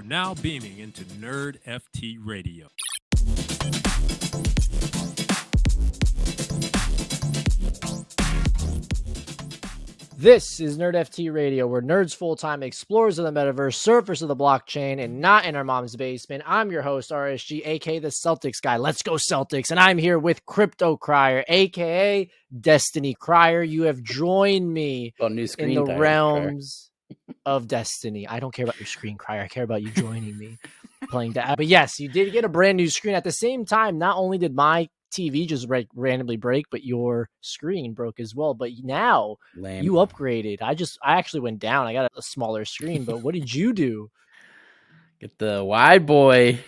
now beaming into NerdFT Radio. This is NerdFT Radio, where nerds full-time explorers of the metaverse, surfers of the blockchain, and not in our mom's basement. I'm your host, RSG, aka the Celtics guy. Let's go Celtics! And I'm here with Crypto Crier, aka Destiny Crier. You have joined me in the realms of Destiny. I don't care about your screen, Crier. I care about you joining me playing that. But yes, you did get a brand new screen. At the same time, not only did my TV just randomly break, but your screen broke as well. But now you upgraded. I actually went down. I got a smaller screen. But what did you do? Get the wide boy.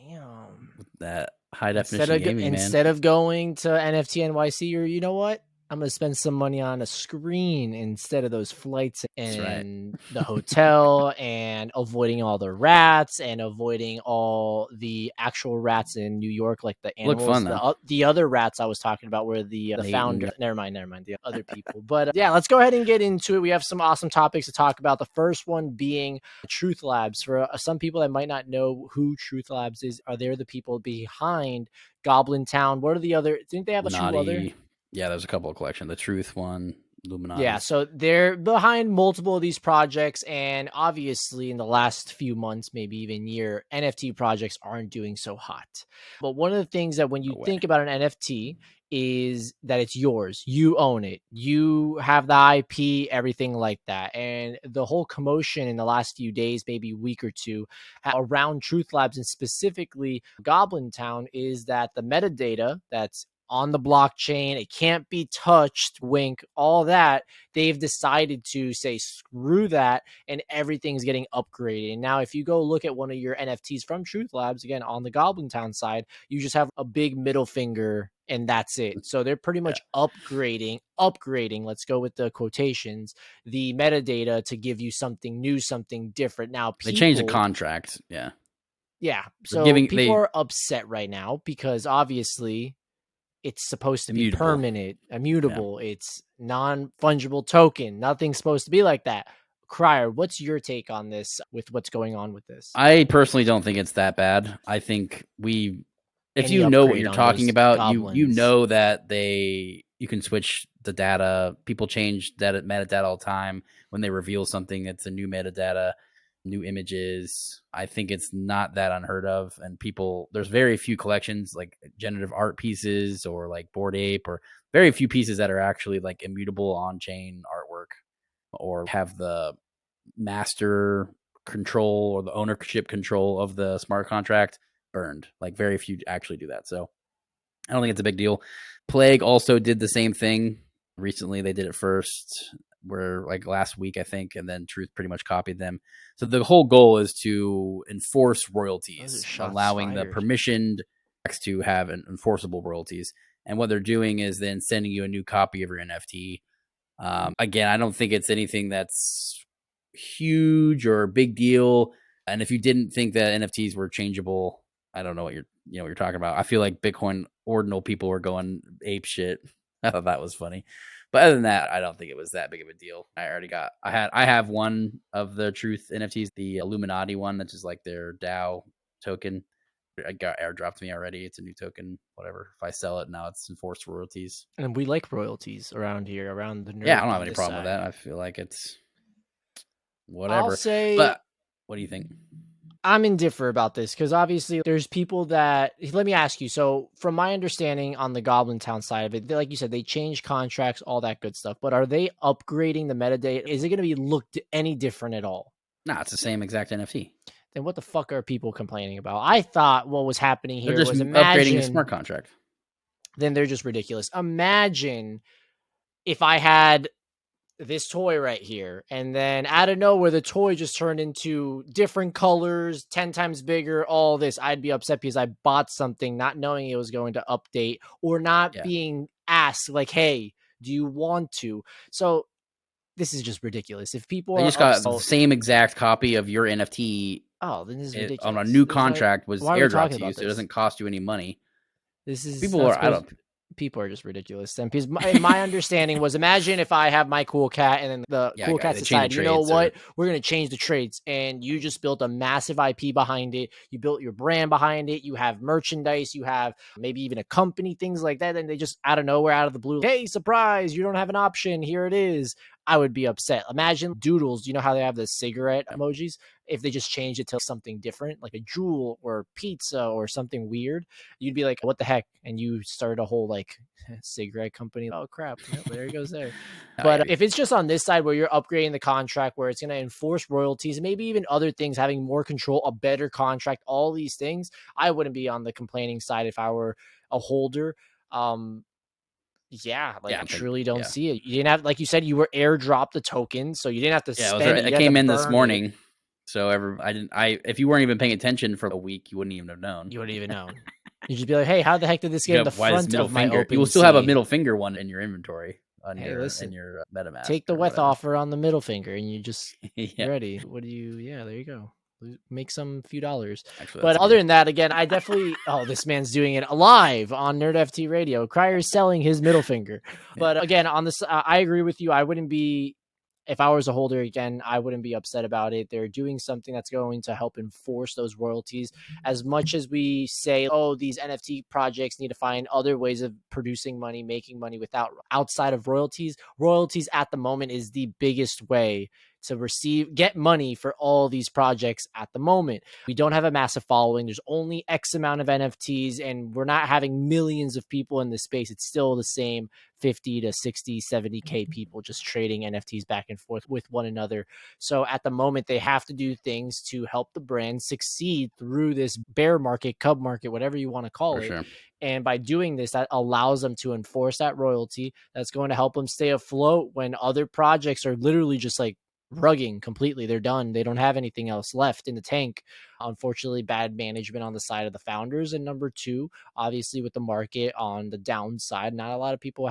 Damn. With that high definition gaming, man. Instead of going to NFT NYC, or you know what? I'm going to spend some money on a screen instead of those flights and the hotel and avoiding all the rats and avoiding all the actual rats in New York, like the animals. Look fun, though. The other rats I was talking about were the founder. Never mind. The other people. But yeah, let's go ahead and get into it. We have some awesome topics to talk about. The first one being Truth Labs. For some people that might not know who Truth Labs is, are they the people behind Goblintown? What are the other? Didn't they have a few other? Yeah, there's a couple of collections. The Truth one, Illuminati. Yeah, so they're behind multiple of these projects, and obviously in the last few months, maybe even year, NFT projects aren't doing so hot. But one of the things that when you think about an NFT is that it's yours. You own it. You have the IP, everything like that. And the whole commotion in the last few days, maybe week or two, around Truth Labs and specifically Goblintown is that the metadata that's on the blockchain, it can't be touched, wink, all that. They've decided to say, screw that, and everything's getting upgraded. And now if you go look at one of your NFTs from Truth Labs, again, on the Goblintown side, you just have a big middle finger, and that's it. So they're pretty much upgrading, let's go with the quotations, the metadata to give you something new, something different. Now, they changed the contract, yeah. So people are upset right now because obviously it's supposed to be permanent, immutable. Yeah. It's non-fungible token. Nothing's supposed to be like that. Crier, what's your take on this with what's going on with this? I personally don't think it's that bad. I think if you know what you're talking about, you know that you can switch the data. People change metadata all the time. When they reveal something, it's a new metadata, new images. I think it's not that unheard of, and there's very few collections like generative art pieces or like Bored Ape, or very few pieces that are actually like immutable on-chain artwork or have the master control or the ownership control of the smart contract burned. Like very few actually do that. So I don't think it's a big deal. Plague also did the same thing recently. They did it first, were like last week, I think, and then Truth pretty much copied them. So the whole goal is to enforce royalties, allowing the permissioned to have enforceable royalties. And what they're doing is then sending you a new copy of your NFT. Again, I don't think it's anything that's huge or a big deal. And if you didn't think that NFTs were changeable, I don't know what you're talking about. I feel like Bitcoin ordinal people were going ape shit. I thought that was funny. But other than that, I don't think it was that big of a deal. I have one of the Truth NFTs, the Illuminati one, that's just like their DAO token. It got airdropped to me already. It's a new token, whatever. If I sell it now, it's enforced royalties. And we like royalties around here, around the nerd. Yeah, I don't have any problem with that. I feel like it's whatever. I'll say, but what do you think? I'm indifferent about this because obviously there's people that, let me ask you. So from my understanding on the Goblintown side of it, like you said, they change contracts, all that good stuff, but are they upgrading the metadata? Is it going to be looked any different at all? No, it's the same exact NFT. Then what the fuck are people complaining about? I thought what was happening here was upgrading the smart contract. Then they're just ridiculous. Imagine if I had this toy right here, and then out of nowhere, the toy just turned into different colors, 10 times bigger, all this. I'd be upset because I bought something not knowing it was going to update or not being asked, like, hey, do you want to? So this is just ridiculous. If people just got the same exact copy of your NFT then this is ridiculous. On a new contract was airdropped to you, so it doesn't cost you any money. This is people are People are just ridiculous. And because my understanding was, imagine if I have my cool cat and then the cool cat decided, you know what, we're going to change the traits, and you just built a massive IP behind it. You built your brand behind it. You have merchandise. You have maybe even a company, things like that. And they just out of nowhere, out of the blue, hey, surprise, you don't have an option. Here it is. I would be upset. Imagine Doodles. You know how they have the cigarette emojis? If they just changed it to something different, like a jewel or pizza or something weird, you'd be like, what the heck? And you start a whole like cigarette company. Oh crap. Yep, there it goes there. But if it's just on this side where you're upgrading the contract, where it's going to enforce royalties, maybe even other things, having more control, a better contract, all these things, I wouldn't be on the complaining side if I were a holder. I truly don't see it. You didn't have, like you said, you were airdropped the token, so you didn't have to spend it. I came in this morning, so if you weren't even paying attention for a week, you wouldn't even have known. You wouldn't even known. You'd just be like, hey, how the heck did this get in the front of my open? You will still have a middle finger one in your inventory in your MetaMask. Take the weth offer on the middle finger, and you just ready. What do you? Yeah, there you go. Make some few dollars. Actually, but other than that, again, I definitely, this man's doing it live on NerdFT Radio. Crier's selling his middle finger. But again, on this, I agree with you. I wouldn't be, if I was a holder again, I wouldn't be upset about it. They're doing something that's going to help enforce those royalties. As much as we say, these NFT projects need to find other ways of producing money, making money outside of royalties. Royalties at the moment is the biggest way to get money for all these projects at the moment. We don't have a massive following. There's only X amount of NFTs, and we're not having millions of people in this space. It's still the same 50 to 60, 70K people just trading NFTs back and forth with one another. So at the moment, they have to do things to help the brand succeed through this bear market, cub market, whatever you want to call it. Sure. And by doing this, that allows them to enforce that royalty. That's going to help them stay afloat when other projects are literally just like rugging completely. They're done. They don't have anything else left in the tank. Unfortunately, bad management on the side of the founders. And number two, obviously with the market on the downside, not a lot of people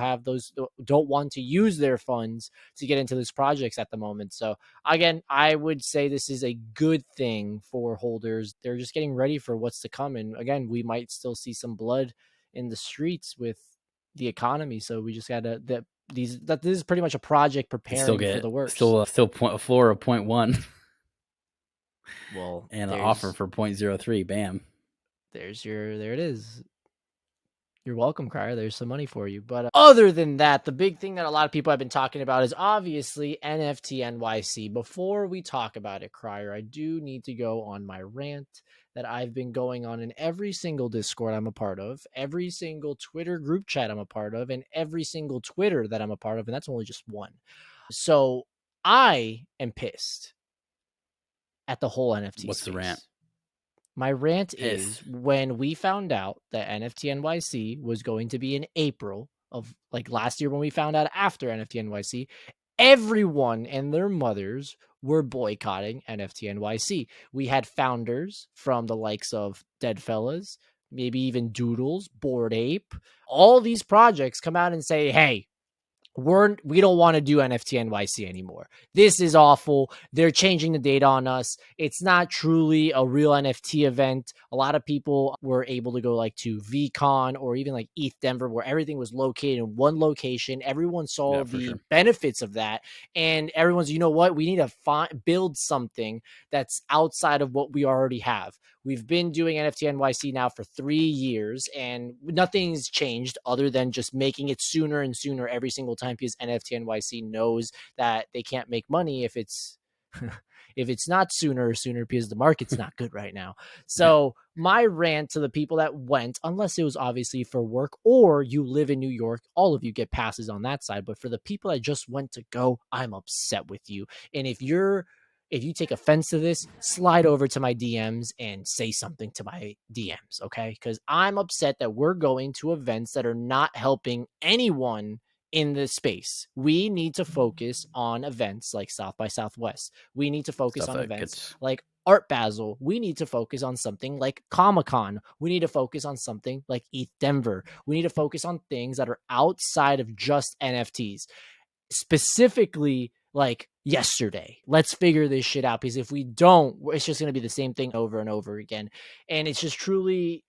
don't want to use their funds to get into these projects at the moment. So again, I would say this is a good thing for holders. They're just getting ready for what's to come. And again, we might still see some blood in the streets with the economy. So we just got to, this is pretty much a project preparing for the worst. Still a floor of 0.1. Well, and an offer for 0.03. Bam. There it is. You're welcome, Crier. There's some money for you. But other than that, the big thing that a lot of people have been talking about is obviously NFT NYC. Before we talk about it, Crier, I do need to go on my rant that I've been going on in every single Discord I'm a part of, every single Twitter group chat I'm a part of, and every single Twitter that I'm a part of, and that's only just one. So I am pissed at the whole NFT What's space. The rant? My rant is when we found out that NFT NYC was going to be in April of like last year, when we found out after NFT NYC, everyone and their mothers were boycotting NFT NYC. We had founders from the likes of Deadfellas, maybe even Doodles, Bored Ape, all these projects come out and say, hey, we don't want to do NFT NYC anymore. This is awful. They're changing the data on us. It's not truly a real NFT event. A lot of people were able to go like to VCon or even like ETH Denver, where everything was located in one location. Everyone saw the benefits of that. And everyone's, you know what? We need to build something that's outside of what we already have. We've been doing NFT NYC now for 3 years, and nothing's changed other than just making it sooner and sooner every single time, because NFT NYC knows that they can't make money if it's not sooner or sooner, because the market's not good right now. So my rant to the people that went, unless it was obviously for work or you live in New York, all of you get passes on that side. But for the people that just went to go, I'm upset with you. And if you take offense to this, slide over to my DMs and say something to my DMs, okay? Because I'm upset that we're going to events that are not helping anyone in the space. We need to focus on events like South by Southwest. We need to focus on events like Art Basel. We need to focus on something like Comic-Con. We need to focus on something like ETH Denver. We need to focus on things that are outside of just NFTs. Specifically, like yesterday, let's figure this shit out, because if we don't, it's just going to be the same thing over and over again. And it's just truly,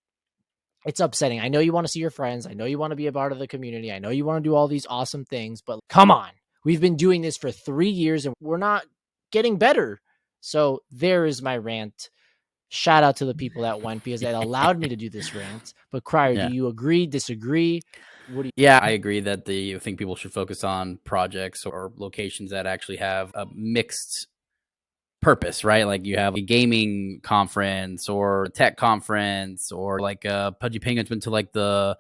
It's upsetting. I know you want to see your friends. I know you want to be a part of the community. I know you want to do all these awesome things, but come on. We've been doing this for 3 years and we're not getting better. So there is my rant. Shout out to the people that went because it allowed me to do this rant. But Crier, do you agree, disagree? What do you? Yeah, I agree that I think people should focus on projects or locations that actually have a mixed purpose, right? Like you have a gaming conference or a tech conference, or like Pudgy Penguins went to like the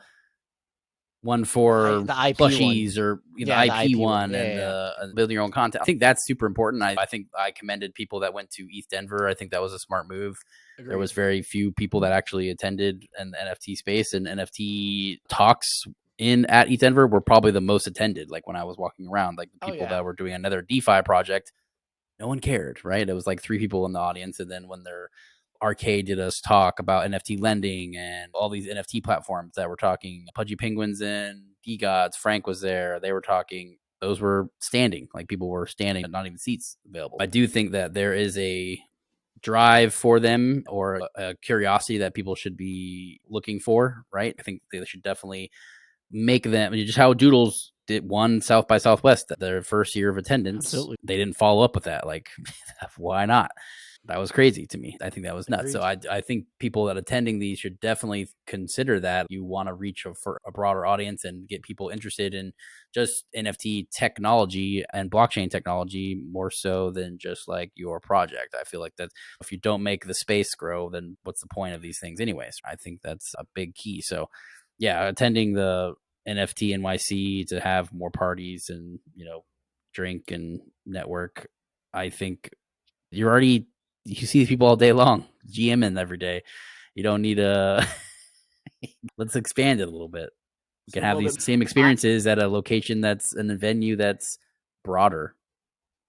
one for The IP plushies, one. or Yeah, the IP one. one, and building your own content. I think that's super important. I think I commended people that went to ETH Denver. I think that was a smart move. Agreed. There was very few people that actually attended in the NFT space, and NFT talks at ETH Denver were probably the most attended. Like when I was walking around, like the people that were doing another DeFi project, no one cared, right? It was like 3 people in the audience. And then when their Arcade did us talk about NFT lending and all these NFT platforms that were talking, Pudgy Penguins and D-Gods, Frank was there. They were talking. Those were standing, like people were standing, not even seats available. I do think that there is a drive for them, or a curiosity that people should be looking for, right? I think they should definitely make them, just how Doodles did one South by Southwest, their first year of attendance. Absolutely. They didn't follow up with that. Like, why not? That was crazy to me. I think that was nuts. Agreed. So I think people that attending these should definitely consider that you want to reach a broader audience and get people interested in just NFT technology and blockchain technology more so than just like your project. I feel like that if you don't make the space grow, then what's the point of these things anyways? I think that's a big key. So yeah, attending the NFT NYC to have more parties and, drink and network. I think you see these people all day long, GMing every day. You don't need let's expand it a little bit. You can have these same experiences at a location that's in a venue that's broader.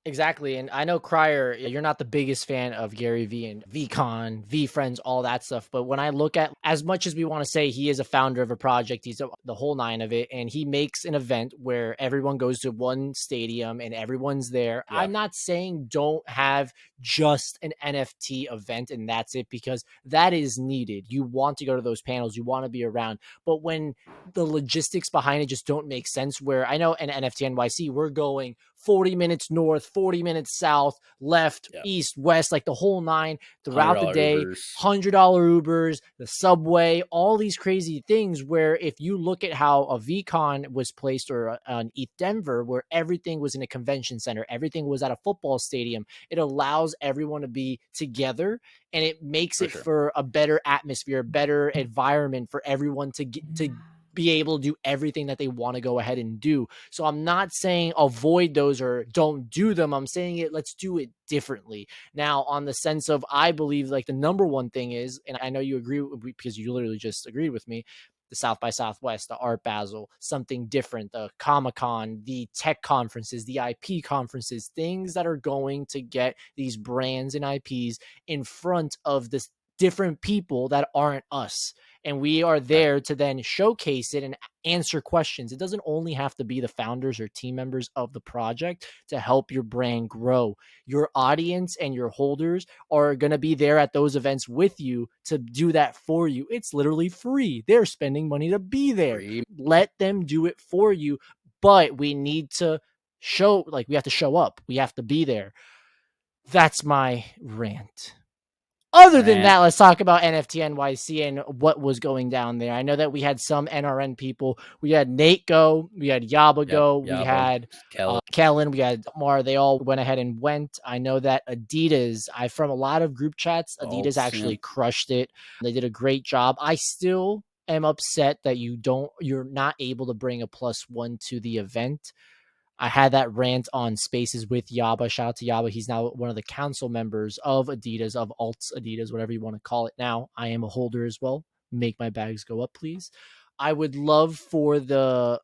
Exactly. And I know, Crier, you're not the biggest fan of Gary Vee and VCon, VFriends, all that stuff. But when I look at, as much as we want to say he is a founder of a project, he's the whole 9 of it, and he makes an event where everyone goes to one stadium and everyone's there. Yeah. I'm not saying don't have just an NFT event and that's it, because that is needed. You want to go to those panels. You want to be around. But when the logistics behind it just don't make sense, where I know in NFT NYC, we're going 40 minutes north, 40 minutes south, left, east, west, like the whole 9 throughout the day. Ubers. $100 Ubers, the subway, all these crazy things, where if you look at how a VCon was placed, or an ETH Denver, where everything was in a convention center, everything was at a football stadium, it allows everyone to be together, and it makes it for a better atmosphere, a better environment for everyone to be able to do everything that they want to go ahead and do. So I'm not saying avoid those or don't do them. I'm saying let's do it differently. Now, on the sense of, I believe like the number one thing is, and I know you agree because you literally just agreed with me, the South by Southwest, the Art Basel, something different, the Comic-Con, the tech conferences, the IP conferences, things that are going to get these brands and IPs in front of this different people that aren't us. And we are there to then showcase it and answer questions. It doesn't only have to be the founders or team members of the project to help your brand grow. Your audience and your holders are going to be there at those events with you to do that for you. It's literally free. They're spending money to be there. Free. Let them do it for you. But we need to we have to show up. We have to be there. That's my rant. Other than that, let's talk about NFT NYC and what was going down there. I know that we had some NRN people. We had Nate go. We had Yaba go. We had Kellen. We had Mar. They all went ahead and went. I know that Adidas, from a lot of group chats, Adidas actually crushed it. They did a great job. I still am upset that you're not able to bring a +1 to the event. I had that rant on Spaces with Yaba. Shout out to Yaba. He's now one of the council members of Adidas, of Alts Adidas, whatever you want to call it now. I am a holder as well. Make my bags go up, please. I would love for the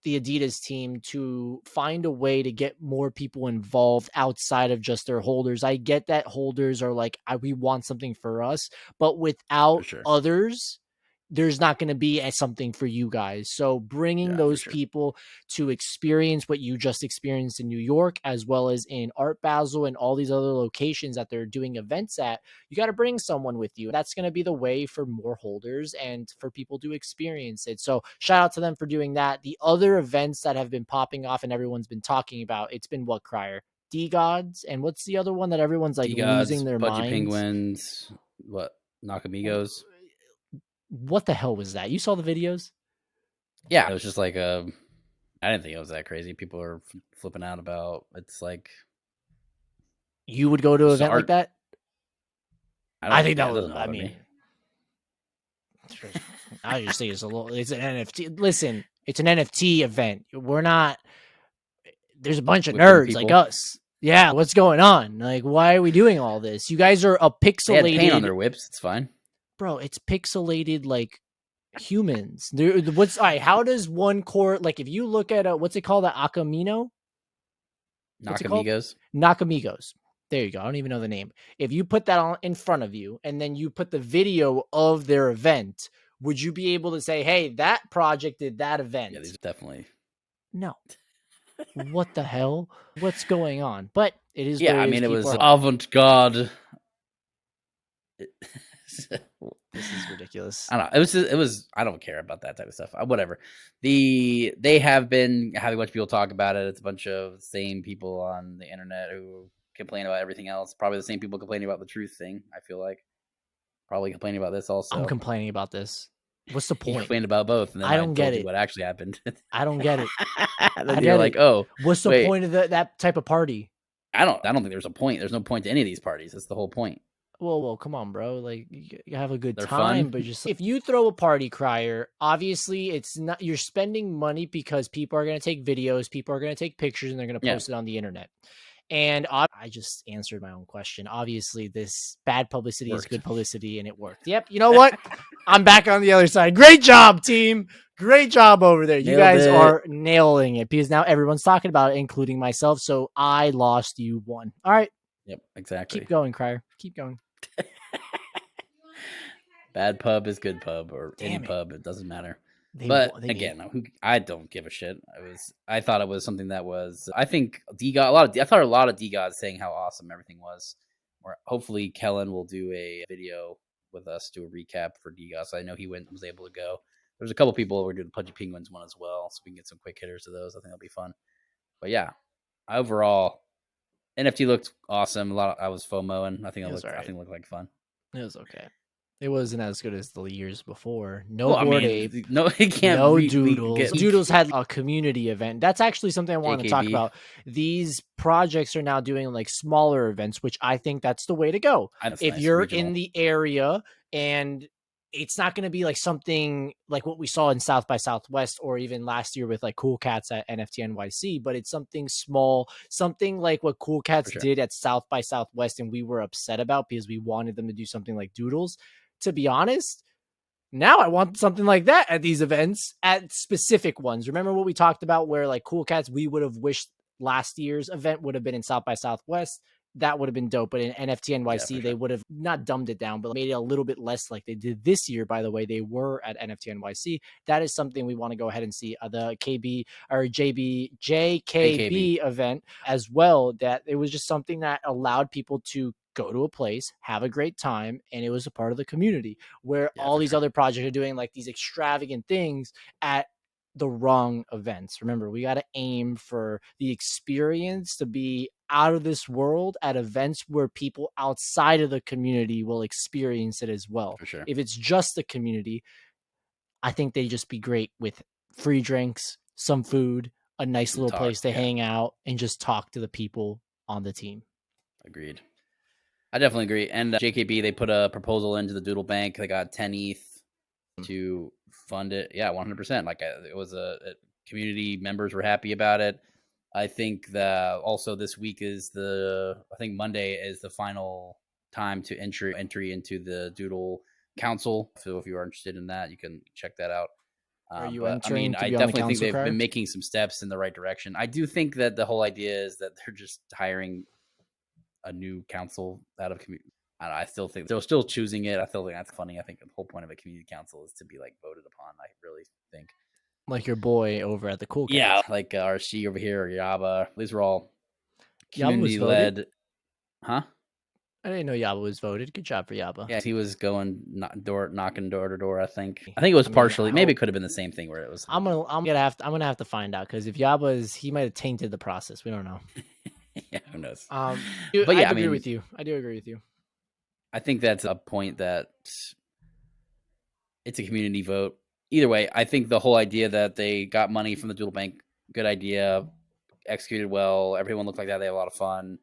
Adidas team to find a way to get more people involved outside of just their holders. I get that holders are like, we want something for us, but without others, there's not going to be something for you guys. So bringing those people to experience what you just experienced in New York, as well as in Art Basel and all these other locations that they're doing events at, you got to bring someone with you. That's going to be the way for more holders and for people to experience it. So shout out to them for doing that. The other events that have been popping off and everyone's been talking about, it's been what, Crier? D-Gods, and what's the other one that everyone's like D-Gods, losing their Pudgy minds? Penguins, what, Nakamigos? What the hell was that? You saw the videos? Yeah, it was just like I didn't think it was that crazy. People are flipping out about it's like. You would go to an event like that? I think that was. I mean, I just think it's it's an NFT. Listen, it's an NFT event. We're not. There's a bunch of nerds like us. Yeah, what's going on? Like, why are we doing all this? You guys are a pixelated. They had paint on their whips. It's fine. Bro, it's pixelated like humans. What's all right? How does one core, like if you look at what's it called, the Nakamigos? Nakamigos. There you go. I don't even know the name. If you put that on in front of you and then you put the video of their event, would you be able to say, "Hey, that project did that event"? Yeah, these definitely. No. What the hell? What's going on? But it is. Yeah, I mean, it was avant-garde. This is ridiculous. I don't know. It was. I don't care about that type of stuff. Whatever. They have been having a bunch of people talk about it. It's a bunch of same people on the internet who complain about everything else. Probably the same people complaining about the truth thing. I feel like probably complaining about this also. I'm complaining about this. What's the point? You complained about both, and then I don't get it. What actually happened? I don't get it. Then you're like, oh, what's the point of that type of party? I don't think there's a point. There's no point to any of these parties. That's the whole point. Well, come on, bro. Like, you have a good They're time, fun. But just if you throw a party, Crier, obviously it's not, you're spending money because people are going to take videos, people are going to take pictures, and they're going to post it on the internet. And I just answered my own question. Obviously, this bad publicity is good publicity, and it worked. Yep. You know what? I'm back on the other side. Great job, team. Great job over there. You guys are nailing it because now everyone's talking about it, including myself. So I lost, you won. All right. Yep, exactly. Keep going, Crier. Keep going. Bad pub is good pub, or any pub. It doesn't matter. I don't give a shit. I thought it was something that was. I think I thought a lot of D-Gods saying how awesome everything was. Or hopefully Kellen will do a video with us, do a recap for D-Gods. So I know he was able to go. There's a couple people who are doing the Pudgy Penguins one as well, so we can get some quick hitters of those. I think that'll be fun. But yeah, overall, NFT looked awesome. I was FOMOing. I think it looked like fun. It was okay. It wasn't as good as the years before. Bored Ape. No, it can't. No Doodles. Doodles had a community event. That's actually something I want to talk about. These projects are now doing like smaller events, which I think that's the way to go. If you're in the area and it's not going to be like something like what we saw in South by Southwest or even last year with like Cool Cats at NFT NYC, but it's something small, something like what Cool Cats did at South by Southwest. And we were upset about because we wanted them to do something like Doodles. To be honest, now I want something like that at these events, at specific ones. Remember what we talked about where like Cool Cats, we would have wished last year's event would have been in South by Southwest. That would have been dope. But in NFT NYC, they would have not dumbed it down, but made it a little bit less like they did this year. By the way, they were at NFT NYC. That is something we want to go ahead and see. The JKB event as well, that it was just something that allowed people to go to a place, have a great time, and it was a part of the community where all these other projects are doing like these extravagant things at the wrong events. Remember, we got to aim for the experience to be out of this world at events where people outside of the community will experience it as well. For sure. If it's just the community, I think they'd just be great with free drinks, some food, a nice little place to hang out and just talk to the people on the team. Agreed. I definitely agree. And JKB, they put a proposal into the Doodle Bank. They got 10 ETH to fund it. Yeah, 100%. Like it was community members were happy about it. I think that also this week is I think Monday is the final time to entry into the Doodle Council. So if you are interested in that, you can check that out. Are you entering? I definitely think they've been making some steps in the right direction. I do think that the whole idea is that they're just hiring a new council out of community. I still think they're still choosing it. I still think that's funny. I think the whole point of a community council is to be like voted upon. I really think. Like your boy over at the Cool Cats. Yeah, like RC over here or Yaba. These were all community led. Huh? I didn't know Yaba was voted. Good job for Yaba. Yeah, he was going knocking door to door. I think it was partially. Maybe it could have been the same thing where it was. I'm gonna have to find out, because if Yaba he might have tainted the process. We don't know. Yeah, who knows? But yeah, I agree with you. I do agree with you. I think that's a point that it's a community vote. Either way, I think the whole idea that they got money from the Doodle Bank, good idea, executed well. Everyone looked like that. They had a lot of fun.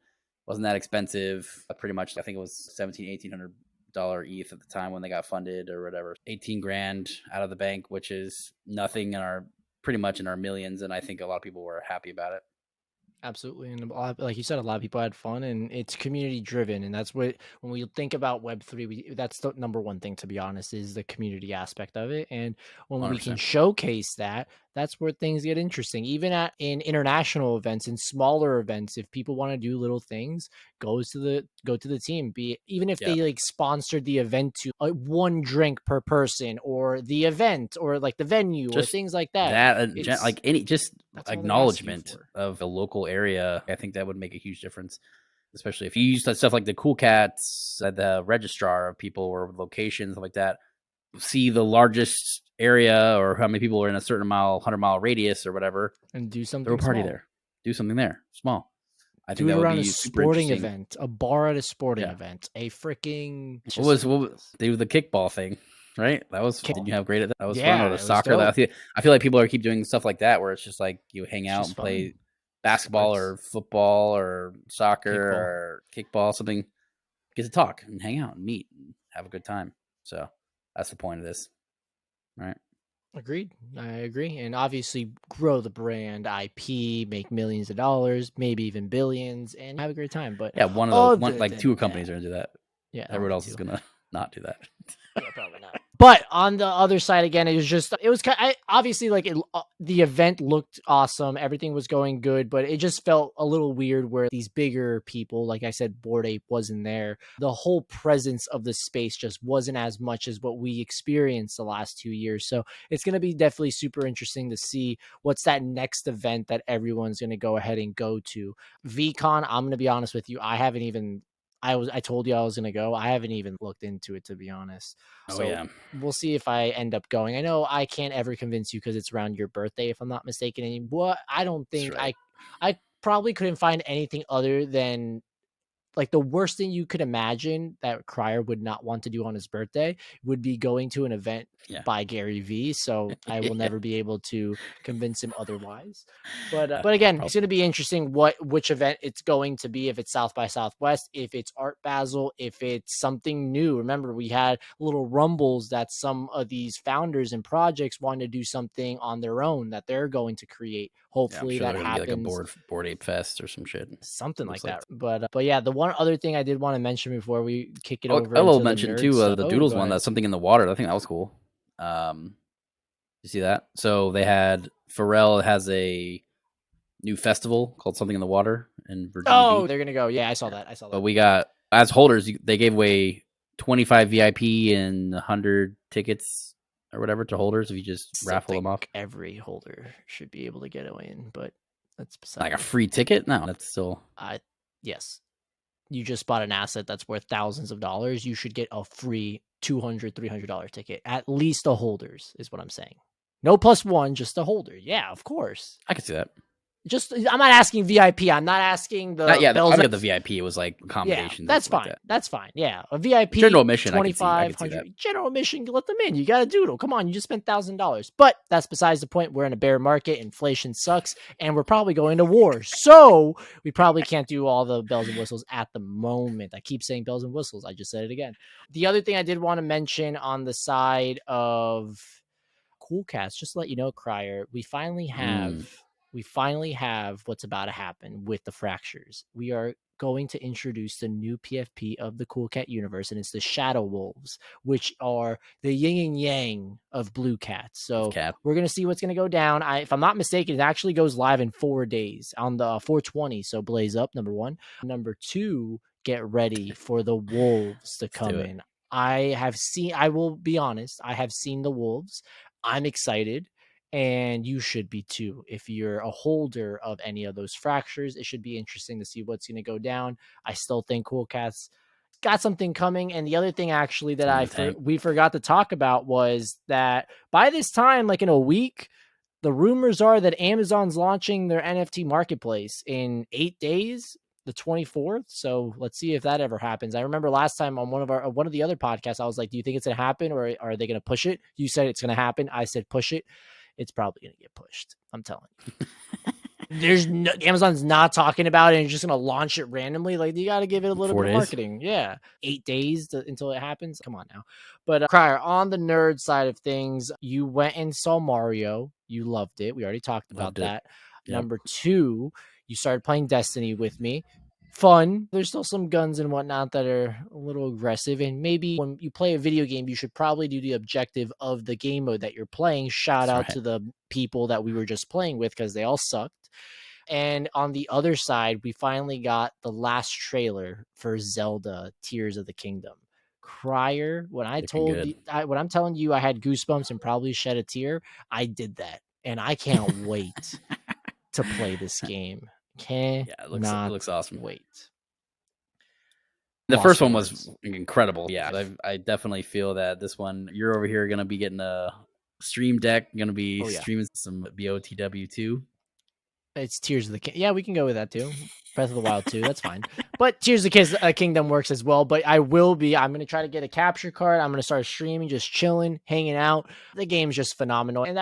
Wasn't that expensive. Pretty much, I think it was $1,800 ETH at the time when they got funded or whatever. 18 grand out of the bank, which is nothing pretty much in our millions. And I think a lot of people were happy about it. Absolutely. And like you said, a lot of people had fun, and it's community driven. And that's when we think about Web3, that's the number one thing, to be honest, is the community aspect of it. And when 100%. We can showcase that, that's where things get interesting. Even in international events and smaller events, if people want to do little things, go to the team. Even if they like sponsored the event to one drink per person, or the event, or like the venue, or things like that. Like any just acknowledgement of a local area, I think that would make a huge difference. Especially if you use stuff like the Cool Cats, the registrar of people or locations like that, see the largest area or how many people are in a certain 100-mile radius or whatever, and do something. Throw a party there. Do something there, small. I think do it that would around be a super sporting event, a bar at a sporting event, a freaking. What was they do the kickball thing, right? That was. Didn't you have great at that? That was fun. Or the soccer. I feel like people keep doing stuff like that where it's just like you hang out and play basketball or football or soccer or kickball, something. Get to talk and hang out and meet and have a good time. So that's the point of this, right? Agreed. I agree. And obviously grow the brand, IP, make millions of dollars, maybe even billions, and have a great time. But yeah, two companies are gonna do that. Yeah, everyone else is gonna not do that. Yeah, probably not. But on the other side, again, obviously like the event looked awesome. Everything was going good, but it just felt a little weird where these bigger people, like I said, Bored Ape wasn't there. The whole presence of the space just wasn't as much as what we experienced the last 2 years. So it's going to be definitely super interesting to see what's that next event that everyone's going to go ahead and go to. VCon, I'm going to be honest with you, I told you I was going to go. I haven't even looked into it, to be honest. So we'll see if I end up going. I know I can't ever convince you because it's around your birthday, if I'm not mistaken. I don't think I probably couldn't find anything other than like the worst thing you could imagine that Crier would not want to do on his birthday would be going to an event by Gary Vee. So I will never be able to convince him otherwise. But again, it's going to be interesting which event it's going to be, if it's South by Southwest, if it's Art Basel, if it's something new. Remember, we had little rumbles that some of these founders and projects want to do something on their own that they're going to create. Hopefully that happens. Like a Bored Ape Fest or some shit. Something like that. But yeah, the one other thing I did want to mention before we kick it over. I will mention too the Doodles one. That's something in the water. I think that was cool. You see that? So they had Pharrell has a new festival called Something in the Water in Virginia. Oh, they're gonna go. Yeah, I saw that. But we got, as holders, they gave away 25 VIP and 100 tickets or whatever to holders if you just raffle them off. Every holder should be able to get away in, but that's beside like a free ticket. No, that's still. Yes. You just bought an asset that's worth thousands of dollars. You should get a free $200, $300 ticket. At least the holders is what I'm saying. No plus one, just the holder. Yeah, of course. I can see that. I'm not asking VIP. I'm not asking the. I got the VIP. It was like accommodations. Yeah, that's fine. That's fine. Yeah, a VIP general admission. 2,500 general admission. Let them in. You got a doodle. Come on, you just spent $1,000. But that's besides the point. We're in a bear market. Inflation sucks, and we're probably going to war. So we probably can't do all the bells and whistles at the moment. I keep saying bells and whistles. I just said it again. The other thing I did want to mention on the side of Cool Cats, just to let you know, Crier, we finally have what's about to happen with the fractures. We are going to introduce the new PFP of the Cool Cat universe, and it's the Shadow Wolves, which are the yin and yang of Blue Cats. So we're going to see what's going to go down. If I'm not mistaken, it actually goes live in 4 days on the 420. So blaze up, number one. Number two, get ready for the wolves to come in. I will be honest, I have seen the wolves. I'm excited, and you should be too. If you're a holder of any of those fractures, it should be interesting to see what's going to go down. I still think Cool Cats got something coming. And the other thing actually that we forgot to talk about was that by this time, like in a week, the rumors are that Amazon's launching their NFT marketplace in 8 days, the 24th. So let's see if that ever happens. I remember last time on one of the other podcasts, I was like, do you think it's going to happen, or are they going to push it? You said it's going to happen. I said, push it. It's probably going to get pushed. I'm telling you. Amazon's not talking about it and just going to launch it randomly. Like, you got to give it a little bit of marketing. Yeah. 8 days until it happens. Come on now. But Crier, on the nerd side of things, you went and saw Mario. You loved it. We already talked about that. Yep. Number 2, you started playing Destiny with me. Fun. There's still some guns and whatnot that are a little aggressive. And maybe when you play a video game, you should probably do the objective of the game mode that you're playing. Shout out to the people that we were just playing with, because they all sucked. And on the other side, we finally got the last trailer for Zelda Tears of the Kingdom. Crier, when I'm telling you I had goosebumps and probably shed a tear, I did that. And I can't wait to play this game. It looks awesome. Wait. The first one was incredible. Yeah, I definitely feel that this one, you're over here going to be getting a stream deck, going to be streaming some BOTW too. It's Tears of the Kingdom. Yeah, we can go with that too. Breath of the Wild too. That's fine. But Tears of the Kingdom works as well. But I'm going to try to get a capture card. I'm going to start streaming, just chilling, hanging out. The game's just phenomenal. And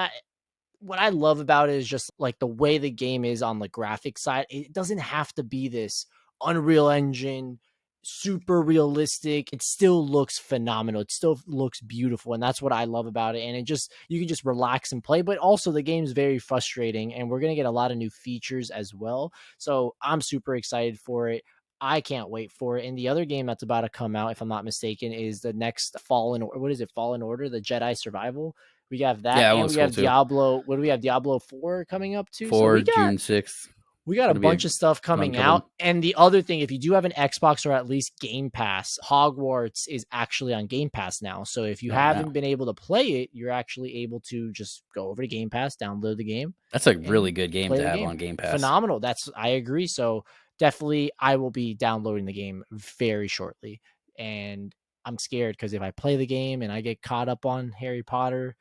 what I love about it is just like the way the game is on the graphic side. It doesn't have to be this Unreal Engine, super realistic. It still looks phenomenal. It still looks beautiful. And that's what I love about it. And you can just relax and play, but also the game is very frustrating, and we're going to get a lot of new features as well. So I'm super excited for it. I can't wait for it. And the other game that's about to come out, if I'm not mistaken, is the next Fallen Order, the Jedi Survival. We have that, and we have Diablo. What do we have? Diablo 4 coming up too. June 6th. We got a bunch of stuff coming out. And the other thing, if you do have an Xbox or at least Game Pass, Hogwarts is actually on Game Pass now. So if you haven't been able to play it, you're actually able to just go over to Game Pass, download the game. That's a really good game to have on Game Pass. Phenomenal. I agree. So definitely I will be downloading the game very shortly. And I'm scared because if I play the game and I get caught up on Harry Potter,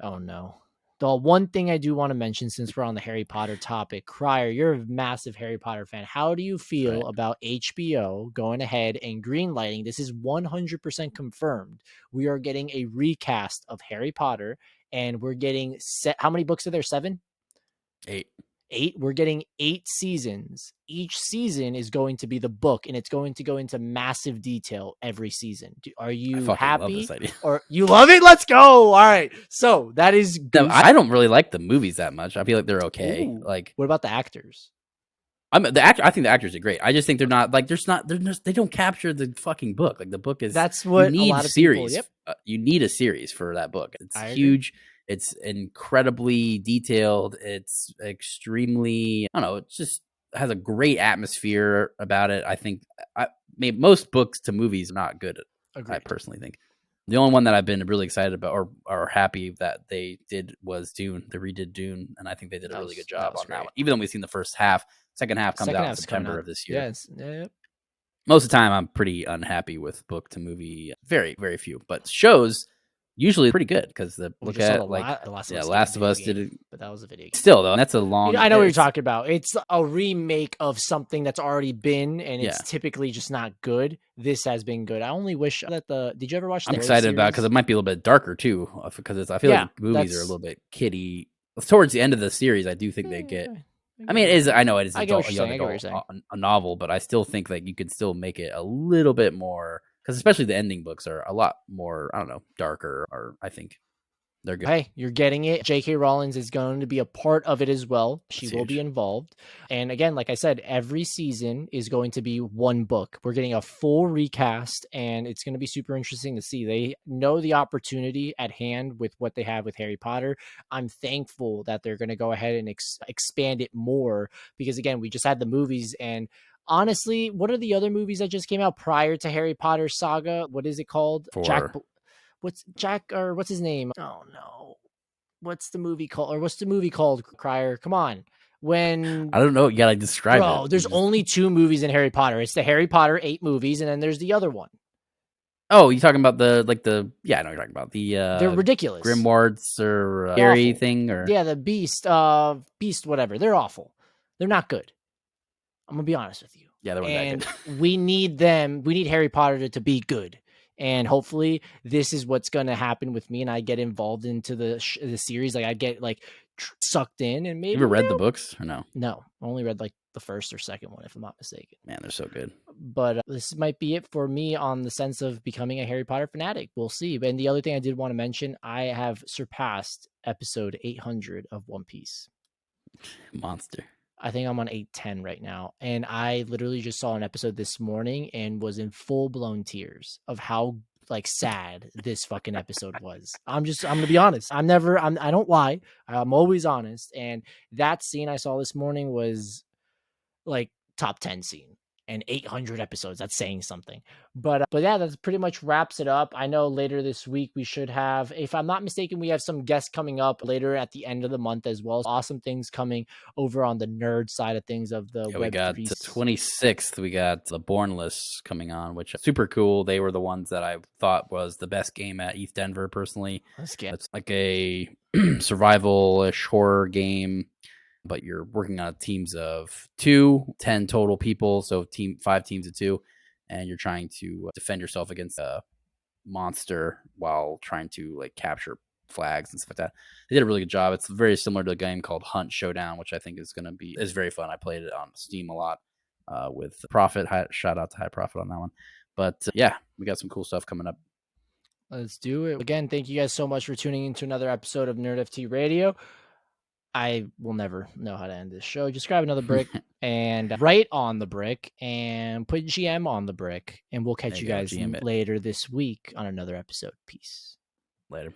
oh no. The one thing I do want to mention, since we're on the Harry Potter topic, Crier, you're a massive Harry Potter fan. How do you feel about HBO going ahead and greenlighting? This is 100% confirmed. We are getting a recast of Harry Potter, and we're getting how many books are there? 7? 8. 8. We're getting 8 seasons. Each season is going to be the book, and it's going to go into massive detail every season. Are you happy? Love this idea. Or you love it? Let's go. All right. So that is. I don't really like the movies that much. I feel like they're okay. Ooh. Like, what about the actors? I think the actors are great. I just think they're not like they don't capture the fucking book. Like, the book is. That's what you need a lot of series. People, yep. You need a series for that book. It's huge. It's incredibly detailed. It's extremely, I don't know, it just has a great atmosphere about it. I think most books to movies are not good. Agreed. I personally think. The only one that I've been really excited about or happy that they did was Dune. They redid Dune, and I think they did a really good job on that one. Even though we've seen the first half, second half comes out in September of this year. Yes. Yep. Most of the time, I'm pretty unhappy with book to movie. Very, very few. But shows, usually pretty good, because Last of Us did it, but that was a video game. Still though, that's a long. I know what you're talking about. It's a remake of something that's already been, and it's typically just not good. This has been good. I only wish that did you ever watch? I'm excited about because it might be a little bit darker too, because I feel like movies are a little bit kiddie. Towards the end of the series, I do think they get. I mean, I know it is a novel, but I still think that you could still make it a little bit more. Because especially the ending books are a lot more, I don't know, darker, or I think. They're good. Hey, you're getting it. J.K. Rowling is going to be a part of it as well. She will be involved. And again, like I said, every season is going to be one book. We're getting a full recast, and it's going to be super interesting to see. They know the opportunity at hand with what they have with Harry Potter. I'm thankful that they're going to go ahead and expand it more because, again, we just had the movies. And honestly, what are the other movies that just came out prior to Harry Potter saga? What is it called? What's his name? Oh no. What's the movie called? Or what's the movie called, Crier? Come on. When I don't know. You gotta describe it. Bro, there's only 2 movies in Harry Potter. It's the Harry Potter 8 movies, and then there's the other one. Oh, you talking about I know what you're talking about. They're ridiculous. Grimoires or Harry thing or the Beast, whatever. They're awful. They're not good. I'm gonna be honest with you. Yeah, they're not good. We need them. We need Harry Potter to be good. And hopefully this is what's going to happen with me and I get involved into the series. Like I get sucked in and maybe. You ever read the books or no? No, I only read like the first or second one, if I'm not mistaken. Man, they're so good. But this might be it for me on the sense of becoming a Harry Potter fanatic. We'll see. And the other thing I did want to mention, I have surpassed episode 800 of One Piece. Monster. I think I'm on 810 right now. And I literally just saw an episode this morning and was in full blown tears of how sad this fucking episode was. I'm going to be honest. I don't lie. I'm always honest. And that scene I saw this morning was top 10 scene. And 800 episodes, that's saying something. But yeah, that pretty much wraps it up. I know later this week we should have, if I'm not mistaken, we have some guests coming up later at the end of the month as well. Awesome things coming over on the nerd side of things of the Web3. We got the 26th. We got the Bornless coming on, which is super cool. They were the ones that I thought was the best game at ETH Denver, personally. It's like a survival-ish horror game, but you're working on teams of 10 total people, so 5 teams of 2, and you're trying to defend yourself against a monster while trying to capture flags and stuff like that. They did a really good job. It's very similar to a game called Hunt Showdown, which I think is very fun. I played it on Steam a lot with Profit. Shout out to High Profit on that one. But yeah, we got some cool stuff coming up. Let's do it. Again, thank you guys so much for tuning into another episode of NerdFT Radio. I will never know how to end this show. Just grab another brick and write on the brick and put GM on the brick. And we'll catch you guys later this week on another episode. Peace. Later.